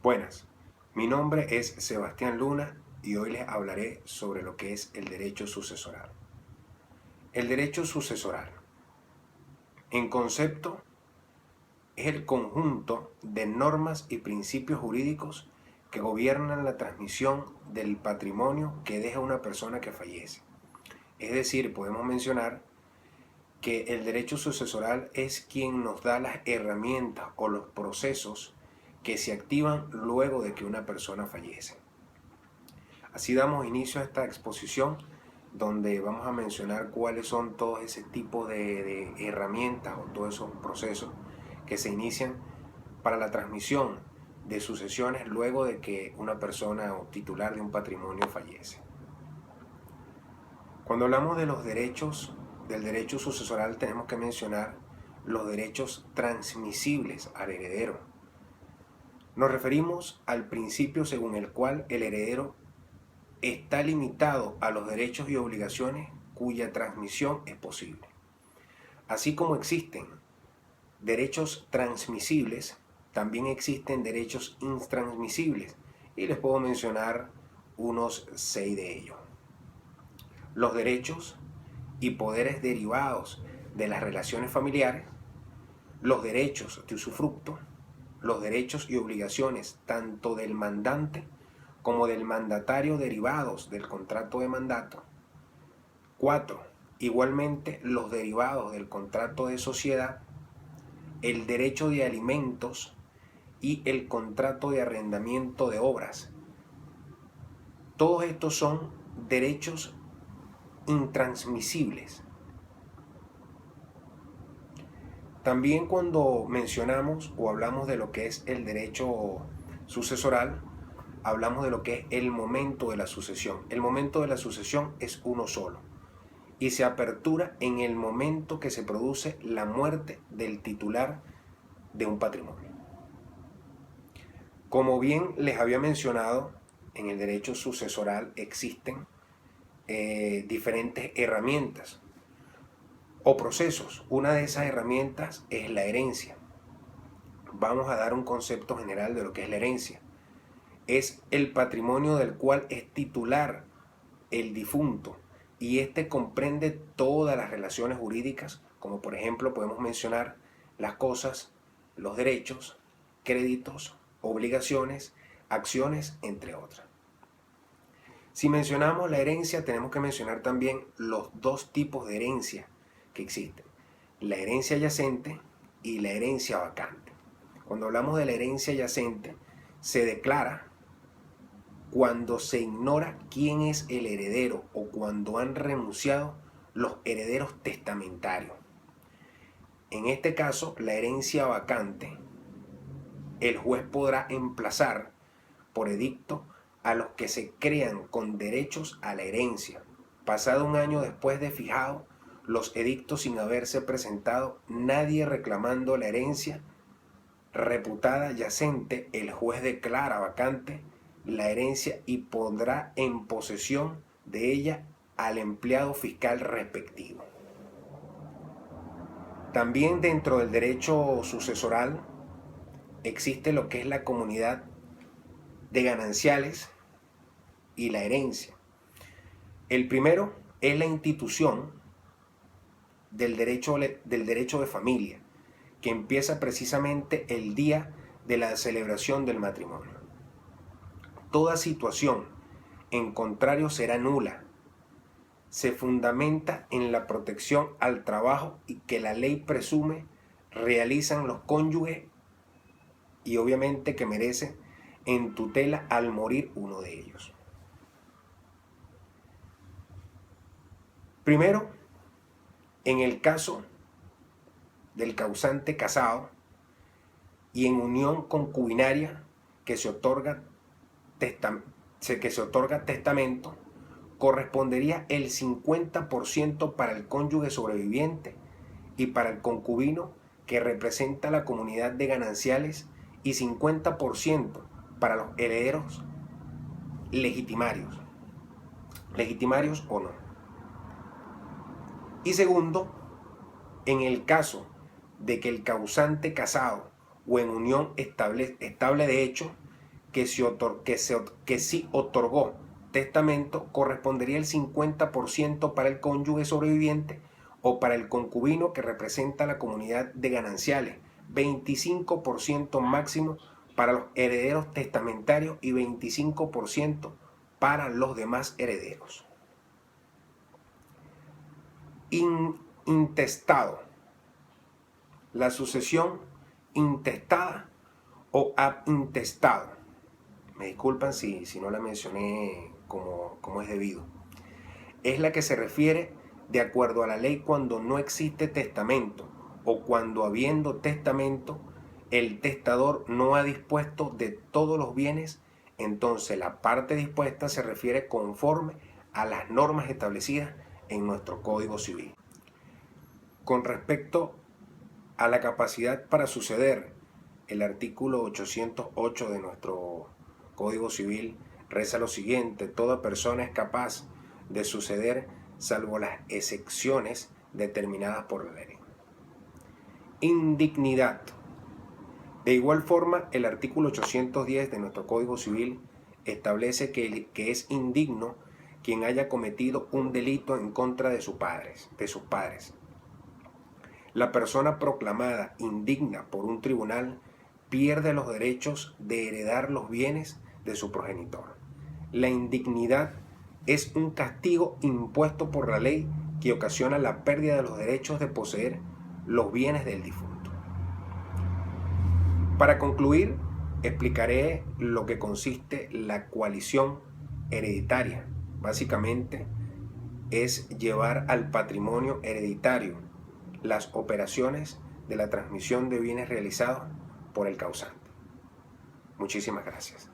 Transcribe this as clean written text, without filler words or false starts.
Buenas, mi nombre es Sebastián Luna y hoy les hablaré sobre lo que es el derecho sucesoral. El derecho sucesoral, en concepto, es el conjunto de normas y principios jurídicos que gobiernan la transmisión del patrimonio que deja una persona que fallece. Es decir, podemos mencionar que el derecho sucesoral es quien nos da las herramientas o los procesos que se activan luego de que una persona fallece. Así damos inicio a esta exposición donde vamos a mencionar cuáles son todos ese tipo de herramientas o todos esos procesos que se inician para la transmisión de sucesiones luego de que una persona o titular de un patrimonio fallece. Cuando hablamos de los derechos, del derecho sucesoral, tenemos que mencionar los derechos transmisibles al heredero. Nos referimos al principio según el cual el heredero está limitado a los derechos y obligaciones cuya transmisión es posible. Así como existen derechos transmisibles, también existen derechos intransmisibles y les puedo mencionar unos 6 de ellos. Los derechos y poderes derivados de las relaciones familiares, los derechos de usufructo, los derechos y obligaciones tanto del mandante como del mandatario derivados del contrato de mandato. 4. Igualmente los derivados del contrato de sociedad, el derecho de alimentos y el contrato de arrendamiento de obras. Todos estos son derechos intransmisibles. También cuando mencionamos o hablamos de lo que es el derecho sucesoral, hablamos de lo que es el momento de la sucesión. El momento de la sucesión es uno solo y se apertura en el momento que se produce la muerte del titular de un patrimonio. Como bien les había mencionado, en el derecho sucesoral existen diferentes herramientas o procesos. Una de esas herramientas es la herencia. Vamos a dar un concepto general de lo que es la herencia. Es el patrimonio del cual es titular el difunto y este comprende todas las relaciones jurídicas, como por ejemplo podemos mencionar las cosas, los derechos, créditos, obligaciones, acciones, entre otras. Si mencionamos la herencia, tenemos que mencionar también los dos tipos de herencia que existen: la herencia yacente y la herencia vacante. Cuando hablamos de la herencia yacente, se declara cuando se ignora quién es el heredero o cuando han renunciado los herederos testamentarios. En este caso, la herencia vacante, el juez podrá emplazar por edicto a los que se crean con derechos a la herencia, pasado un año después de fijado los edictos sin haberse presentado nadie reclamando la herencia reputada yacente. El juez declara vacante la herencia y pondrá en posesión de ella al empleado fiscal respectivo. También dentro del derecho sucesoral existe lo que es la comunidad de gananciales y la herencia. El primero es la institución del derecho de familia, que empieza precisamente el día de la celebración del matrimonio. Toda situación en contrario será nula. Se fundamenta en la protección al trabajo y que la ley presume realizan los cónyuges y obviamente que merece en tutela al morir uno de ellos. Primero, en el caso del causante casado y en unión concubinaria que se otorga testamento, correspondería el 50% para el cónyuge sobreviviente y para el concubino que representa la comunidad de gananciales y 50% para los herederos legitimarios o no. Y segundo, en el caso de que el causante casado o en unión estable de hecho que si otorgó testamento, correspondería el 50% para el cónyuge sobreviviente o para el concubino que representa la comunidad de gananciales, 25% máximo para los herederos testamentarios y 25% para los demás herederos. Intestado. La sucesión intestada o ab intestado. Me disculpan si no la mencioné como es debido. Es la que se refiere de acuerdo a la ley cuando no existe testamento o cuando habiendo testamento el testador no ha dispuesto de todos los bienes, entonces la parte dispuesta se refiere conforme a las normas establecidas en nuestro Código Civil. Con respecto a la capacidad para suceder, el artículo 808 de nuestro Código Civil reza lo siguiente: toda persona es capaz de suceder salvo las excepciones determinadas por la ley. Indignidad. De igual forma, el artículo 810 de nuestro Código Civil establece que es indigno quien haya cometido un delito en contra de sus padres. La persona proclamada indigna por un tribunal pierde los derechos de heredar los bienes de su progenitor. La indignidad es un castigo impuesto por la ley que ocasiona la pérdida de los derechos de poseer los bienes del difunto. Para concluir, explicaré lo que consiste la coalición hereditaria. Básicamente es llevar al patrimonio hereditario las operaciones de la transmisión de bienes realizados por el causante. Muchísimas gracias.